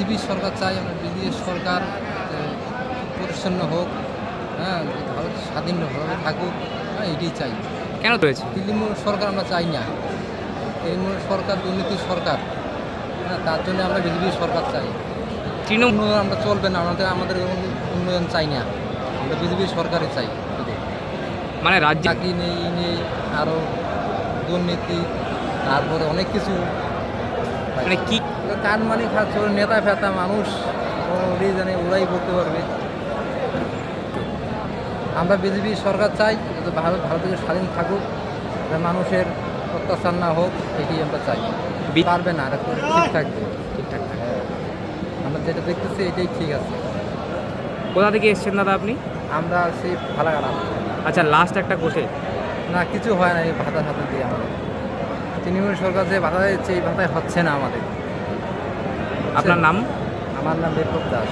BJP সরকার চাই, আমরা BJP সরকার পরিচ্ছন্ন হোক, হ্যাঁ, ভারত স্বাধীনভাবে থাকুক, হ্যাঁ, এটাই চাই। কেন রয়েছে? তৃণমূল সরকার আমরা চাই না, তৃণমূল সরকার দুর্নীতির সরকার, হ্যাঁ, তার জন্য আমরা বিজেপি সরকার চাই। তৃণমূল উন্নয়ন আমরা চলবে না, আমাদের উন্নয়ন চাই না, আমরা বিজেপি সরকারই চাই শুধু। মানে রাজ্যে চাকরি নেই আরও দুর্নীতি, তারপরে অনেক কিছু, মানে কি কান মানি খাচ্ছে নেতা ফেতা মানুষ, ওরাই জানে, ওরাই বলতে পারবে। আমরা বিজেপি সরকার চাই, যাতে ভারতের স্বাধীন থাকুক, যাতে মানুষের অত্যাচার না হোক, এটাই আমরা চাই। পারবে না, আর ঠিক থাকবে, ঠিকঠাক থাকে। হ্যাঁ, আমরা যেটা দেখতেছি এটাই ঠিক আছে। কোথা থেকে এসেছেন দাদা আপনি? আমরা সেই ফালাকাটা, আচ্ছা, লাস্ট একটা কোঠে না কিছু হয় না এই ভাতা ভাতা দিয়ে আমাদের। তৃণমূল সরকার যে ভাতা দিচ্ছে এই ভাতায় হচ্ছে না আমাদের। আপনার নাম? আমার নাম বিপ্লব দাস।